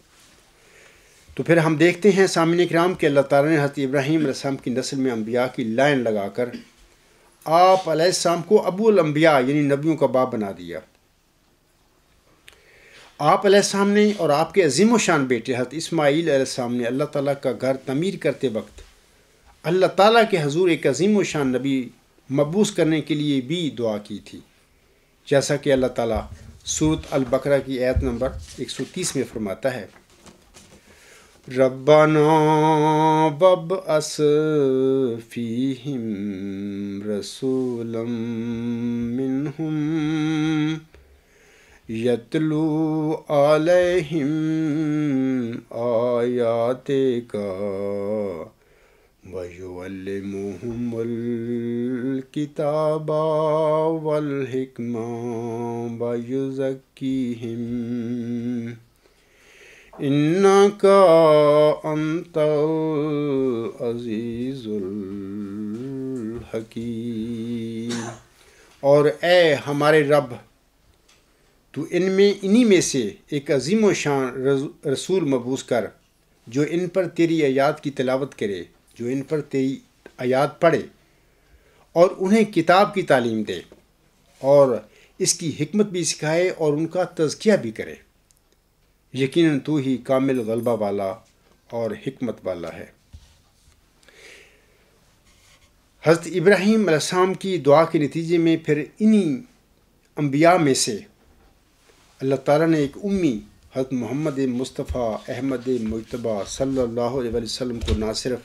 تو پھر ہم دیکھتے ہیں سامعین کرام کہ اللہ تعالیٰ نے حضرت ابراہیم علیہ السلام کی نسل میں انبیاء کی لائن لگا کر آپ علیہ السلام کو ابو الانبیاء یعنی نبیوں کا باپ بنا دیا۔ آپ علیہ السلام نے اور آپ کے عظیم و شان بیٹے حضرت اسماعیل علیہ السلام نے اللہ تعالیٰ کا گھر تعمیر کرتے وقت اللہ تعالیٰ کے حضور ایک عظیم و شان نبی مبعوث کرنے کے لیے بھی دعا کی تھی، جیسا کہ اللہ تعالیٰ سورۃ البقرہ کی آیت نمبر 130 میں فرماتا ہے، ربنا وابعث فیہم رسولا منہم یتلو علیہم آیاتک وَيُعَلِّمُهُمُ الْكِتَابَ وَالْحِكْمَةَ وَيُزَكِّيهِمْ إِنَّكَ أَنْتَ الْعَزِيزُ الْحَكِيمُ۔ اور اے ہمارے رب، تو انہی میں سے ایک عظیم و شان رسول مبعوث کر جو ان پر تیری آیات کی تلاوت کرے، جو ان پر تیری آیات پڑھے اور انہیں کتاب کی تعلیم دے اور اس کی حکمت بھی سکھائے اور ان کا تزکیہ بھی کرے۔ یقیناً تو ہی کامل غلبہ والا اور حکمت والا ہے۔ حضرت ابراہیم علیہ السلام کی دعا کے نتیجے میں پھر انہی انبیاء میں سے اللہ تعالیٰ نے ایک امی حضرت محمد مصطفیٰ احمد مجتبیٰ صلی اللہ علیہ وسلم کو نہ صرف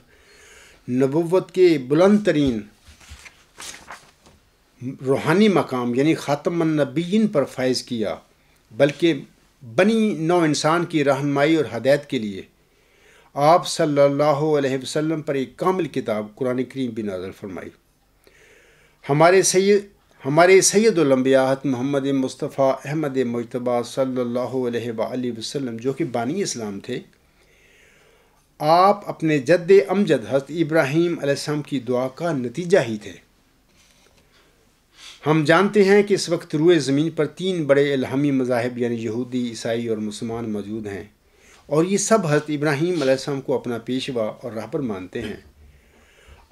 نبوت کے بلند ترین روحانی مقام یعنی خاتم النبیین پر فائز کیا، بلکہ بنی نو انسان کی رہنمائی اور ہدایت کے لیے آپ صلی اللہ علیہ وسلم پر ایک کامل کتاب قرآن کریم بھی نازل فرمائی۔ ہمارے سید الانبیاء حضرت محمد مصطفیٰ احمد مجتبیٰ صلی اللہ علیہ وآلہ وسلم جو کہ بانی اسلام تھے، آپ اپنے جد امجد حضرت ابراہیم علیہ السلام کی دعا کا نتیجہ ہی تھے۔ ہم جانتے ہیں کہ اس وقت روئے زمین پر 3 بڑے الہامی مذاہب یعنی یہودی، عیسائی اور مسلمان موجود ہیں، اور یہ سب حضرت ابراہیم علیہ السلام کو اپنا پیشوا اور رہبر مانتے ہیں۔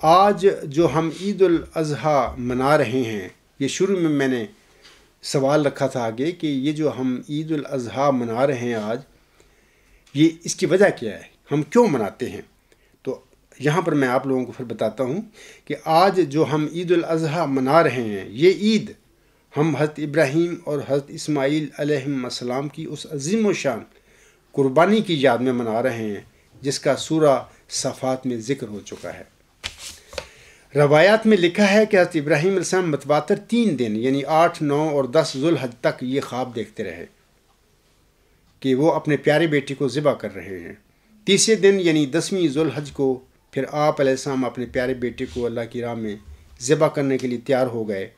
آج جو ہم عید الاضحیٰ منا رہے ہیں، یہ شروع میں نے سوال رکھا تھا آگے کہ یہ جو ہم عید الاضحیٰ منا رہے ہیں آج، یہ اس کی وجہ کیا ہے، ہم کیوں مناتے ہیں؟ تو یہاں پر میں آپ لوگوں کو پھر بتاتا ہوں کہ آج جو ہم عید الاضحیٰ منا رہے ہیں، یہ عید ہم حضرت ابراہیم اور حضرت اسماعیل علیہ السلام کی اس عظیم و شان قربانی کی یاد میں منا رہے ہیں جس کا سورہ صفات میں ذکر ہو چکا ہے۔ روایات میں لکھا ہے کہ حضرت ابراہیم علیہ السلام متواتر 3 دن یعنی 8، 9 اور 10 ذوالحج تک یہ خواب دیکھتے رہے کہ وہ اپنے پیارے بیٹے کو ذبح کر رہے ہیں۔ تیسرے دن یعنی 10ویں ذوالحج کو پھر آپ علیہ السلام اپنے پیارے بیٹے کو اللہ کی راہ میں ذبح کرنے کے لیے تیار ہو گئے۔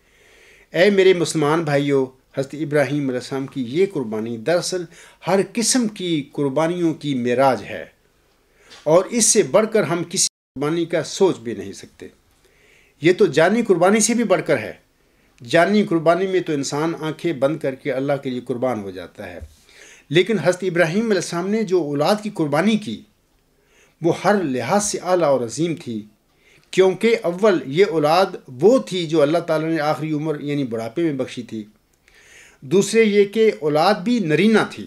اے میرے مسلمان بھائیوں، حضرت ابراہیم علیہ السلام کی یہ قربانی دراصل ہر قسم کی قربانیوں کی معراج ہے، اور اس سے بڑھ کر ہم کسی قربانی کا سوچ بھی نہیں سکتے۔ یہ تو جانی قربانی سے بھی بڑھ کر ہے۔ جانی قربانی میں تو انسان آنکھیں بند کر کے اللہ کے لیے قربان ہو جاتا ہے، لیکن حضرت ابراہیم علیہ السلام نے جو اولاد کی قربانی کی وہ ہر لحاظ سے اعلیٰ اور عظیم تھی، کیونکہ اول یہ اولاد وہ تھی جو اللہ تعالیٰ نے آخری عمر یعنی بڑھاپے میں بخشی تھی، دوسرے یہ کہ اولاد بھی نرینہ تھی،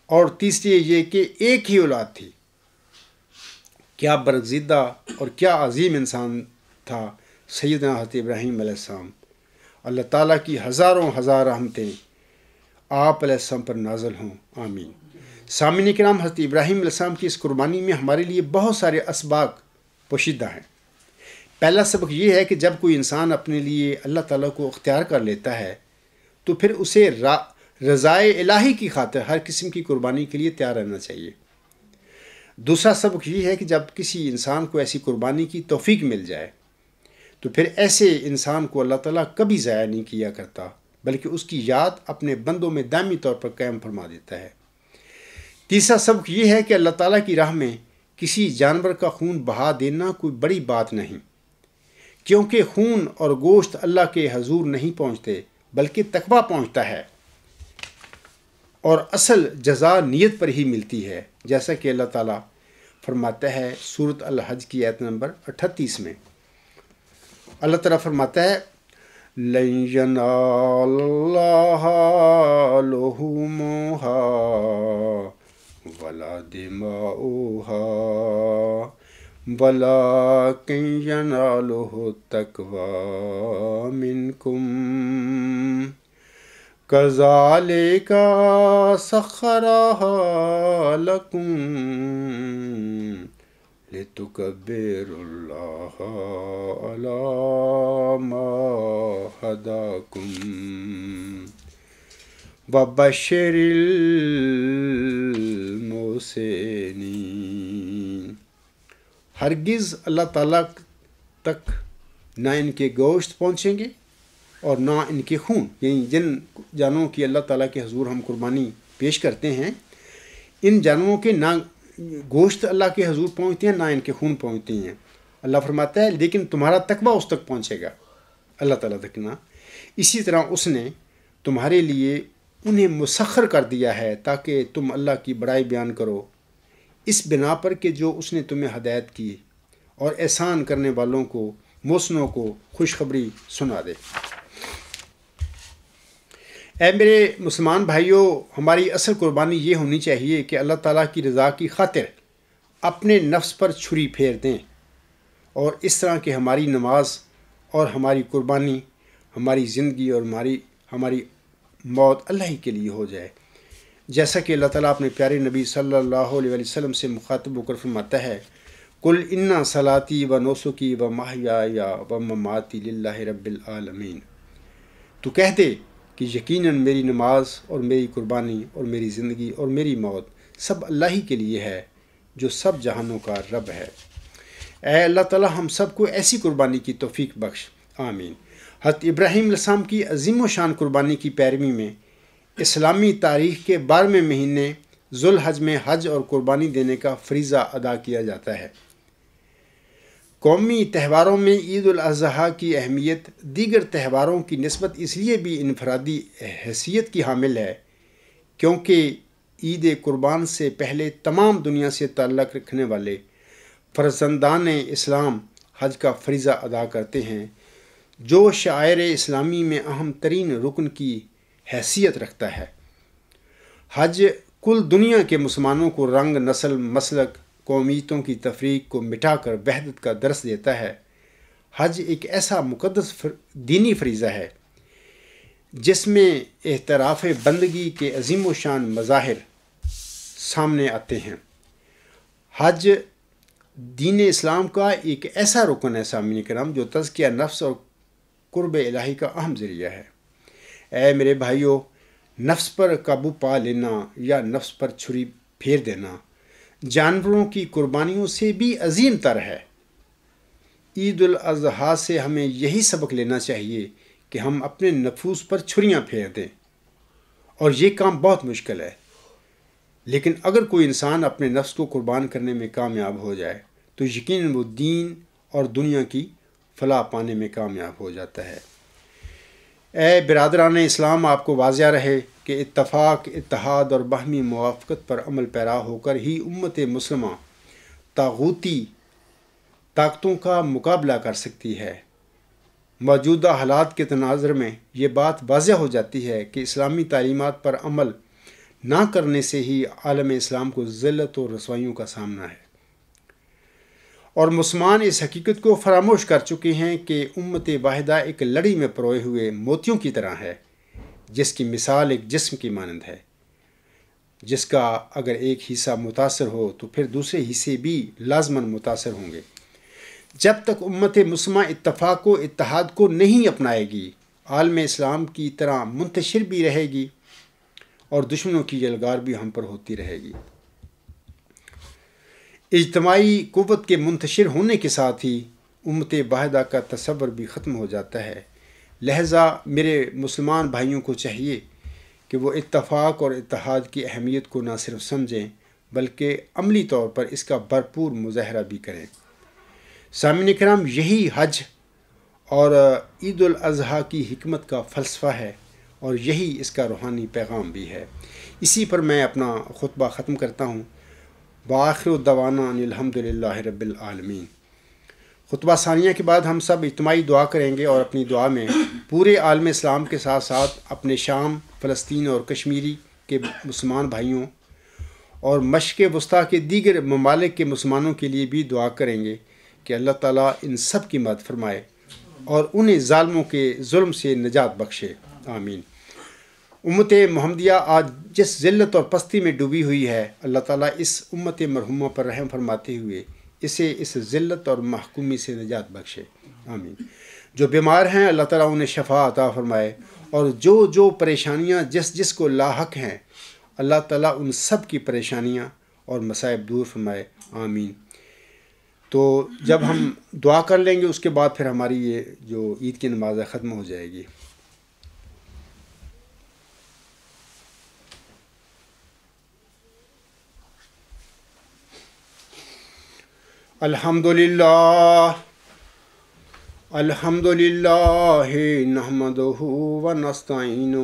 اور تیسرے یہ کہ ایک ہی اولاد تھی۔ کیا برگزیدہ اور کیا عظیم انسان تھا سیدنا حضرت ابراہیم علیہ السلام۔ اللہ تعالیٰ کی ہزاروں ہزار رحمتیں آپ علیہ السلام پر نازل ہوں، آمین۔ سامعین کرام، حضرت ابراہیم علیہ السلام کی اس قربانی میں ہمارے لیے بہت سارے اسباق پوشیدہ ہیں۔ پہلا سبق یہ ہے کہ جب کوئی انسان اپنے لیے اللہ تعالیٰ کو اختیار کر لیتا ہے تو پھر اسے رضائے الہی کی خاطر ہر قسم کی قربانی کے لیے تیار رہنا چاہیے۔ دوسرا سبق یہ ہے کہ جب کسی انسان کو ایسی قربانی کی توفیق مل جائے تو پھر ایسے انسان کو اللہ تعالیٰ کبھی ضائع نہیں کیا کرتا، بلکہ اس کی یاد اپنے بندوں میں دائمی طور پر قائم فرما دیتا ہے۔ تیسرا سبق یہ ہے کہ اللہ تعالیٰ کی راہ میں کسی جانور کا خون بہا دینا کوئی بڑی بات نہیں، کیونکہ خون اور گوشت اللہ کے حضور نہیں پہنچتے بلکہ تقویٰ پہنچتا ہے۔ اور اصل جزا نیت پر ہی ملتی ہے، جیسا کہ اللہ تعالیٰ فرماتا ہے سورۃ الحج کی آیت نمبر 38 میں۔ اللہ تعالیٰ فرماتا ہے لَن يَنَالَ اللَّهَ لُحُومُهَا وَلَا دِمَاؤُهَا وَلَكِنْ يَنَالُهُ التَّقْوَىٰ مِنكُمْ كَذَلِكَ سَخَّرَهَا لَكُمْ لِتُكَبِّرُوا اللَّهَ عَلَىٰ مَا هَدَاكُمْ وَبَشِّرِ الْمُحْسِنِينَ۔ ہرگز اللہ تعالیٰ تک نہ ان کے گوشت پہنچیں گے اور نہ ان کے خون، یعنی جن جانوروں کی اللہ تعالیٰ کے حضور ہم قربانی پیش کرتے ہیں، ان جانوروں کے نہ گوشت اللہ کے حضور پہنچتے ہیں نہ ان کے خون پہنچتے ہیں۔ اللہ فرماتا ہے لیکن تمہارا تقویٰ اس تک پہنچے گا، اللہ تعالیٰ تک نہ۔ اسی طرح اس نے تمہارے لیے انہیں مسخر کر دیا ہے تاکہ تم اللہ کی بڑائی بیان کرو، اس بنا پر کہ جو اس نے تمہیں ہدایت کی اور احسان کرنے والوں کو، محسنوں کو خوشخبری سنا دے۔ اے میرے مسلمان بھائیوں، ہماری اصل قربانی یہ ہونی چاہیے کہ اللہ تعالیٰ کی رضا کی خاطر اپنے نفس پر چھری پھیر دیں، اور اس طرح کہ ہماری نماز اور ہماری قربانی، ہماری زندگی اور ہماری موت اللہ ہی کے لیے ہو جائے، جیسا کہ اللہ تعالیٰ اپنے پیارے نبی صلی اللہ علیہ وسلم سے مخاطب ہو کر فرماتا ہے قُلْ إِنَّ صَلَاتِي وَنُسُكِي وَمَحْيَايَ وَمَمَاتِي لِلَّهِ رَبِّ الْعَالَمِينَ۔ تو کہہ دے کہ یقیناً میری نماز اور میری قربانی اور میری زندگی اور میری موت سب اللہ ہی کے لیے ہے جو سب جہانوں کا رب ہے۔ اے اللہ تعالیٰ ہم سب کو ایسی قربانی کی توفیق بخش، آمین۔ حضرت ابراہیم علیہ السلام کی عظیم و شان قربانی کی پیروی میں اسلامی تاریخ کے 12ویں مہینے ذوالحج میں حج اور قربانی دینے کا فریضہ ادا کیا جاتا ہے۔ قومی تہواروں میں عید الاضحیٰ کی اہمیت دیگر تہواروں کی نسبت اس لیے بھی انفرادی حیثیت کی حامل ہے کیونکہ عید قربان سے پہلے تمام دنیا سے تعلق رکھنے والے فرزندان اسلام حج کا فریضہ ادا کرتے ہیں، جو شعائر اسلامی میں اہم ترین رکن کی حیثیت رکھتا ہے۔ حج کل دنیا کے مسلمانوں کو رنگ، نسل، مسلک، قومیتوں کی تفریق کو مٹا کر وحدت کا درس دیتا ہے۔ حج ایک ایسا مقدس دینی فریضہ ہے جس میں اعتراف بندگی کے عظیم و شان مظاہر سامنے آتے ہیں۔ حج دین اسلام کا ایک ایسا رکن ہے سامعین کرام جو تزکیہ نفس اور قرب الہی کا اہم ذریعہ ہے۔ اے میرے بھائیوں، نفس پر قابو پا لینا یا نفس پر چھری پھیر دینا جانوروں کی قربانیوں سے بھی عظیم تر ہے۔ عید الاضحیٰ سے ہمیں یہی سبق لینا چاہیے کہ ہم اپنے نفوس پر چھریاں پھیر دیں، اور یہ کام بہت مشکل ہے، لیکن اگر کوئی انسان اپنے نفس کو قربان کرنے میں کامیاب ہو جائے تو یقیناً وہ دین اور دنیا کی فلاح پانے میں کامیاب ہو جاتا ہے۔ اے برادران اسلام، آپ کو واضح رہے کہ اتفاق، اتحاد اور باہمی موافقت پر عمل پیرا ہو کر ہی امت مسلمہ طاغوتی طاقتوں کا مقابلہ کر سکتی ہے۔ موجودہ حالات کے تناظر میں یہ بات واضح ہو جاتی ہے کہ اسلامی تعلیمات پر عمل نہ کرنے سے ہی عالم اسلام کو ذلت و رسوائیوں کا سامنا ہے، اور مسلمان اس حقیقت کو فراموش کر چکے ہیں کہ امت واحدہ ایک لڑی میں پروئے ہوئے موتیوں کی طرح ہے، جس کی مثال ایک جسم کی مانند ہے، جس کا اگر ایک حصہ متاثر ہو تو پھر دوسرے حصے بھی لازماً متاثر ہوں گے۔ جب تک امت مسلمہ اتفاق و اتحاد کو نہیں اپنائے گی، عالم اسلام کی طرح منتشر بھی رہے گی اور دشمنوں کی یلغار بھی ہم پر ہوتی رہے گی۔ اجتماعی قوت کے منتشر ہونے کے ساتھ ہی امت واحدہ کا تصور بھی ختم ہو جاتا ہے۔ لہٰذا میرے مسلمان بھائیوں کو چاہیے کہ وہ اتفاق اور اتحاد کی اہمیت کو نہ صرف سمجھیں بلکہ عملی طور پر اس کا بھرپور مظاہرہ بھی کریں۔ سامعین کرام، یہی حج اور عید الاضحیٰ کی حکمت کا فلسفہ ہے، اور یہی اس کا روحانی پیغام بھی ہے۔ اسی پر میں اپنا خطبہ ختم کرتا ہوں۔ وآخر دعوانا ان الحمد للہ رب العالمین۔ خطبہ ثانیہ کے بعد ہم سب اجتماعی دعا کریں گے، اور اپنی دعا میں پورے عالم اسلام کے ساتھ ساتھ اپنے شام، فلسطین اور کشمیری کے مسلمان بھائیوں اور مشرق وسطیٰ کے دیگر ممالک کے مسلمانوں کے لیے بھی دعا کریں گے کہ اللہ تعالیٰ ان سب کی مدد فرمائے اور انہیں ظالموں کے ظلم سے نجات بخشے، آمین۔ امت محمدیہ آج جس ذلت اور پستی میں ڈوبی ہوئی ہے، اللہ تعالیٰ اس امت مرحومہ پر رحم فرماتے ہوئے اسے اس ذلت اور محکومی سے نجات بخشے، آمین۔ جو بیمار ہیں اللہ تعالیٰ انہیں شفا عطا فرمائے، اور جو پریشانیاں جس کو لاحق ہیں اللہ تعالیٰ ان سب کی پریشانیاں اور مصائب دور فرمائے، آمین۔ تو جب ہم دعا کر لیں گے اس کے بعد پھر ہماری یہ جو عید کی نماز ہے ختم ہو جائے گی۔ الحمد للہ نحمدہ ونستعینہ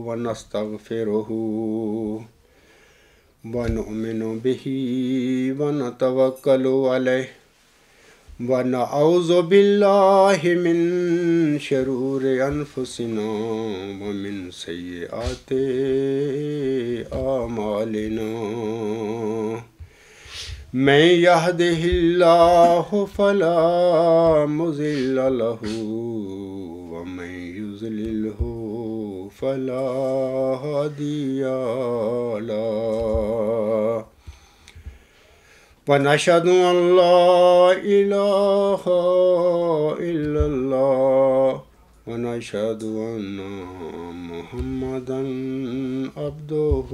ونستغفرہ ونؤمن بہ ونتوکل علیہ ونعوذ باللہ من شرور انفسنا ومن سیئات اعمالنا۔ من یہدہ اللہ فلا مضل لہ ومن یضللہ فلا ہادی لہ، ونشہد ان لا الہ الا اللہ ونشہد ان محمدا عبدہ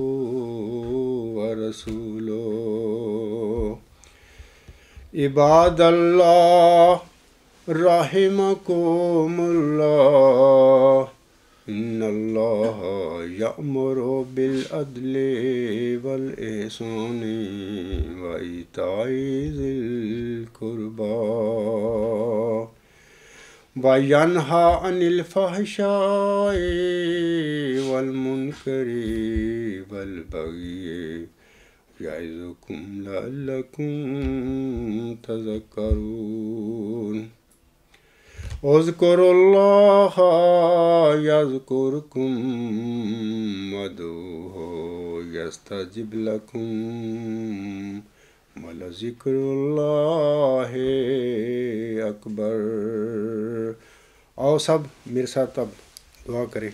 ورسولہ۔ عباد اللہ رحمکم اللہ، ان اللہ یأمر بالعدل والإحسان وإیتاء ذی القربى وینہی عن الفحشاء والمنکر والبغی یعظکم لعلکم تذکرون۔ اذکروا اللہ یذکرکم وادعوہ یستجب لکم ولذکر اللہ اکبر۔ آؤ سب میرے ساتھ اب دعا کریں۔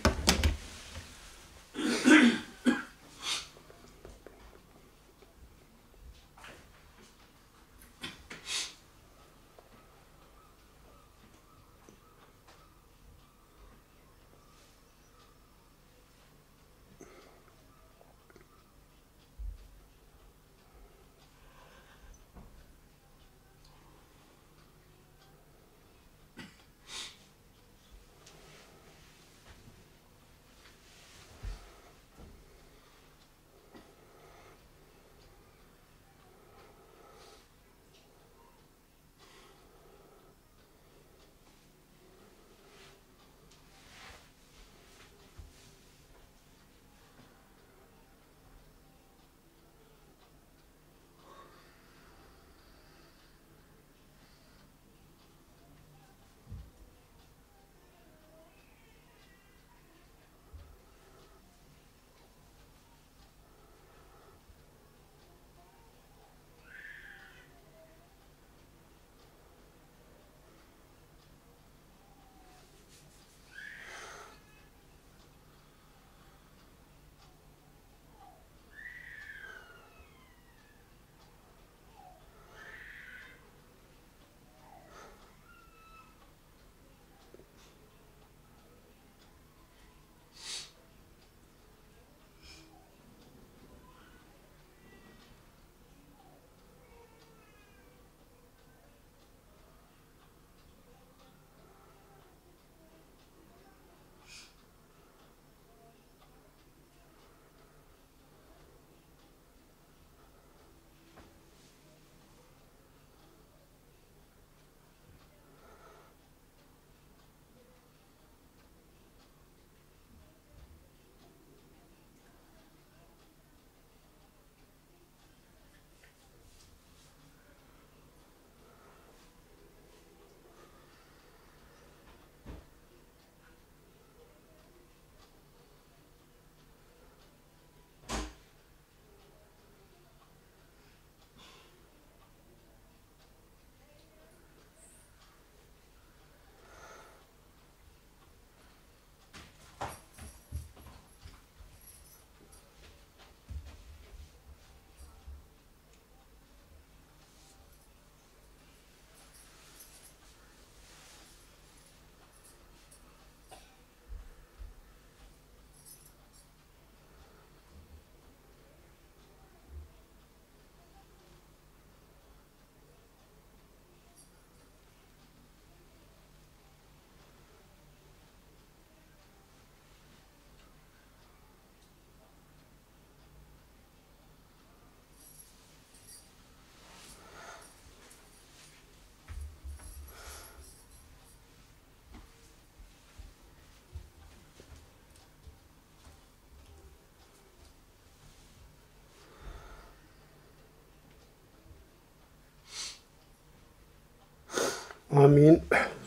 آمین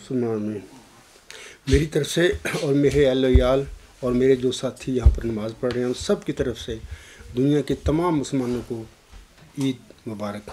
ثم آمین۔ میری طرف سے اور میرے اہل و عیال اور میرے جو ساتھی یہاں پر نماز پڑھ رہے ہیں ان سب کی طرف سے دنیا کے تمام مسلمانوں کو عید مبارک۔